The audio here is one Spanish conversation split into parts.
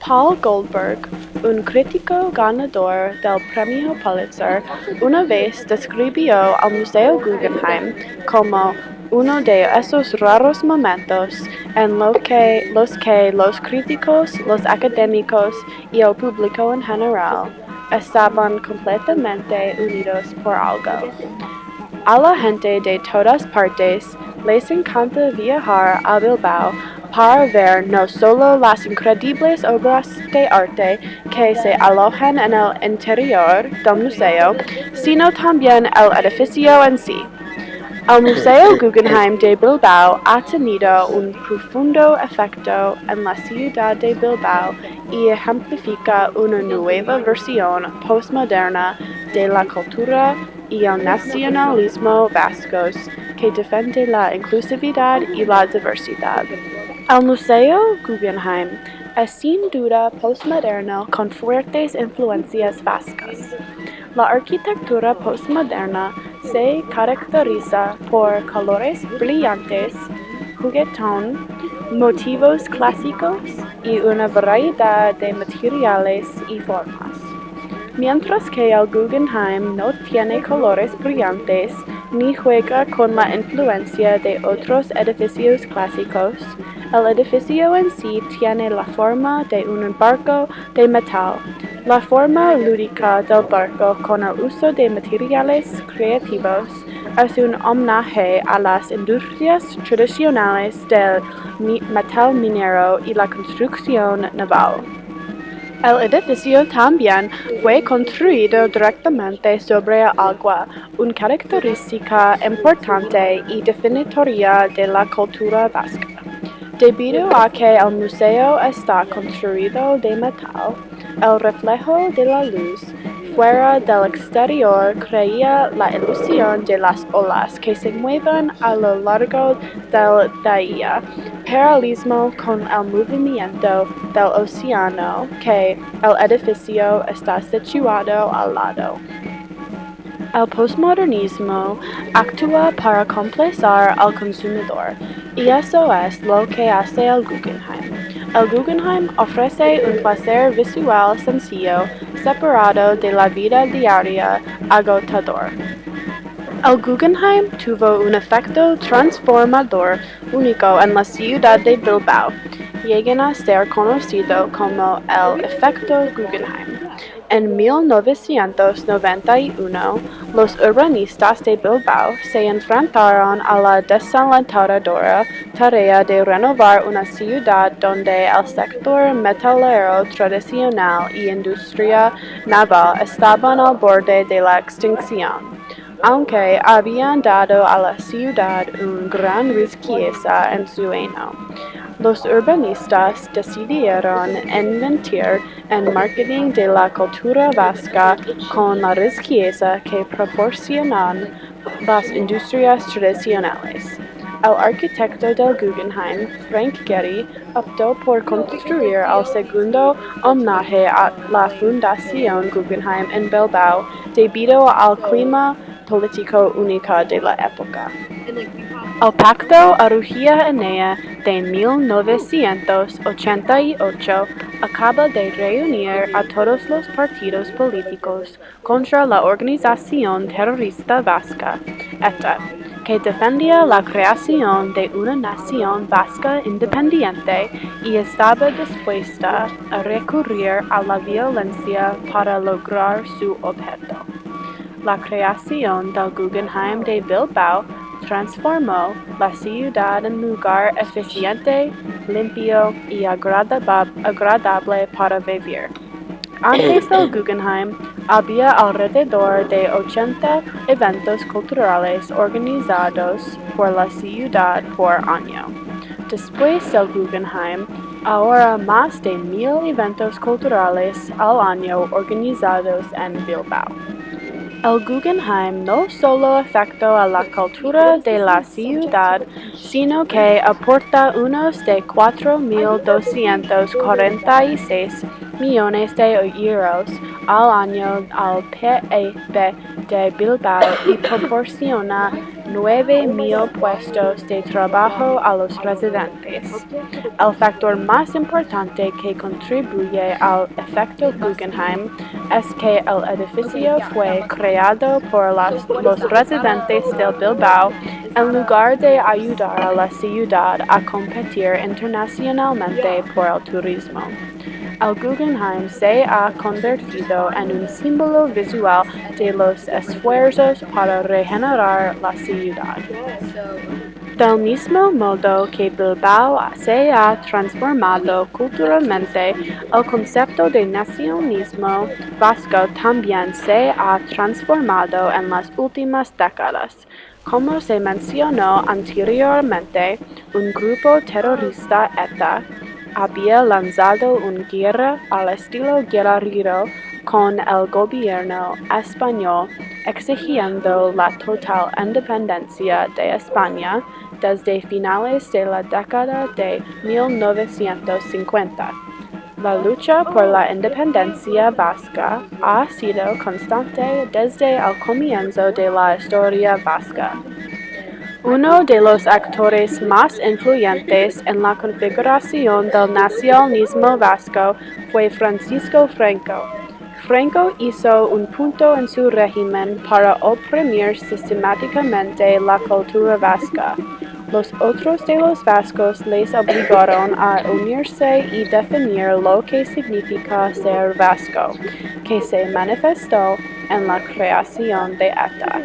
Paul Goldberg, un crítico ganador del premio Pulitzer, una vez describió al Museo Guggenheim como uno de esos raros momentos en los que los críticos, los académicos y el público en general estaban completamente unidos por algo. A la gente de todas partes les encanta viajar a Bilbao para ver no solo las increíbles obras de arte que se alojan en el interior del museo, sino también el edificio en sí. El Museo Guggenheim de Bilbao ha tenido un profundo efecto en la ciudad de Bilbao y ejemplifica una nueva versión postmoderna de la cultura y el nacionalismo vascos que defiende la inclusividad y la diversidad. El Museo Guggenheim es sin duda postmoderno con fuertes influencias vascas. La arquitectura postmoderna se caracteriza por colores brillantes, juguetón, motivos clásicos y una variedad de materiales y formas. Mientras que el Guggenheim no tiene colores brillantes ni juega con la influencia de otros edificios clásicos, el edificio en sí tiene la forma de un barco de metal. La forma lúdica del barco con el uso de materiales creativos es un homenaje a las industrias tradicionales del metal minero y la construcción naval. El edificio también fue construido directamente sobre el agua, una característica importante y definitoria de la cultura vasca. Debido a que el museo está construido de metal, el reflejo de la luz fuera del exterior crea la ilusión de las olas que se mueven a lo largo del día, paralelismo con el movimiento del océano que el edificio está situado al lado. El postmodernismo actúa para complacer al consumidor, y eso es lo que hace el Guggenheim. El Guggenheim ofrece un placer visual sencillo, separado de la vida diaria agotador. El Guggenheim tuvo un efecto transformador único en la ciudad de Bilbao, llegando a ser conocido como el efecto Guggenheim. En 1991, los urbanistas de Bilbao se enfrentaron a la desalentadora tarea de renovar una ciudad donde el sector metalero tradicional y industria naval estaban al borde de la extinción. Aunque habían dado a la ciudad una gran riqueza en su seno, los urbanistas decidieron invertir en marketing de la cultura vasca con la riqueza que proporcionan las industrias tradicionales. El arquitecto del Guggenheim, Frank Gehry, optó por construir el segundo homenaje a la Fundación Guggenheim en Bilbao debido al clima político único de la época. El Pacto Arugia-Enea de 1988 acaba de reunir a todos los partidos políticos contra la organización terrorista vasca, ETA, que defendía la creación de una nación vasca independiente y estaba dispuesta a recurrir a la violencia para lograr su objeto. La creación del Guggenheim de Bilbao transformó la ciudad en un lugar eficiente, limpio y agradable para vivir. Antes del Guggenheim, había alrededor de 80 eventos culturales organizados por la ciudad por año. Después del Guggenheim, ahora más de 1000 eventos culturales al año organizados en Bilbao. El Guggenheim no solo afectó a la cultura de la ciudad, sino que aporta unos de 4.246 millones de euros al año al PIB de Bilbao y proporciona 9.000 puestos de trabajo a los residentes. El factor más importante que contribuye al efecto Guggenheim es que el edificio fue creado por los residentes de Bilbao en lugar de ayudar a la ciudad a competir internacionalmente por el turismo. El Guggenheim se ha convertido en un símbolo visual de los esfuerzos para regenerar la ciudad. Del mismo modo que Bilbao se ha transformado culturalmente, el concepto de nacionalismo vasco también se ha transformado en las últimas décadas. Como se mencionó anteriormente, un grupo terrorista ETA había lanzado una guerra al estilo guerrillero con el gobierno español, exigiendo la total independencia de España desde finales de la década de 1950. La lucha por la independencia vasca ha sido constante desde el comienzo de la historia vasca. Uno de los actores más influyentes en la configuración del nacionalismo vasco fue Francisco Franco. Franco hizo un punto en su régimen para oprimir sistemáticamente la cultura vasca. Los otros de los vascos les obligaron a unirse y definir lo que significa ser vasco, que se manifestó en la creación de ETA.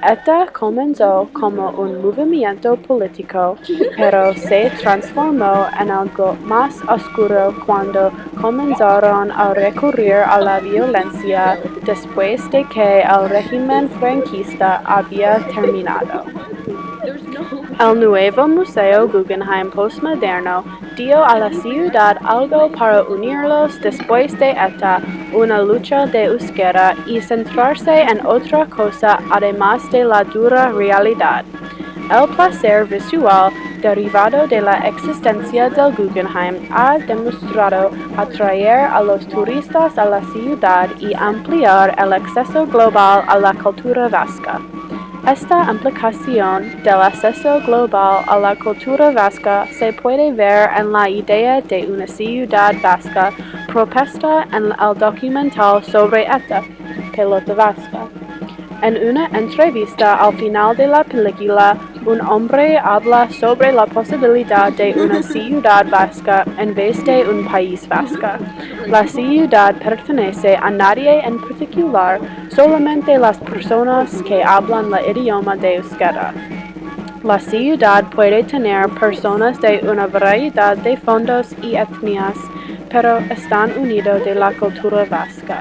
ETA comenzó como un movimiento político, pero se transformó en algo más oscuro cuando comenzaron a recurrir a la violencia después de que el régimen franquista había terminado. El nuevo Museo Guggenheim postmoderno dio a la ciudad algo para unirlos después de ETA, una lucha de euskera y centrarse en otra cosa además de la dura realidad. El placer visual derivado de la existencia del Guggenheim ha demostrado atraer a los turistas a la ciudad y ampliar el acceso global a la cultura vasca. Esta implicación del acceso global a la cultura vasca se puede ver en la idea de una ciudad vasca propuesta en el documental sobre ETA, Pelota Vasca. En una entrevista al final de la película, un hombre habla sobre la posibilidad de una ciudad vasca en vez de un país vasca. La ciudad pertenece a nadie en particular, solamente las personas que hablan el idioma de euskera. La ciudad puede tener personas de una variedad de fondos y etnias, pero están unidos de la cultura vasca.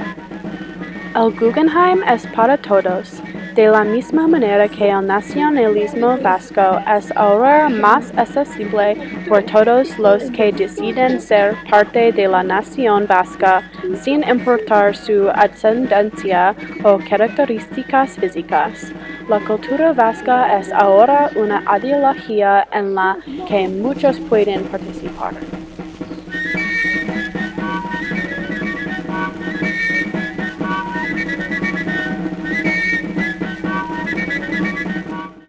El Guggenheim es para todos, de la misma manera que el nacionalismo vasco es ahora más accesible por todos los que deciden ser parte de la nación vasca, sin importar su ascendencia o características físicas. La cultura vasca es ahora una ideología en la que muchos pueden participar.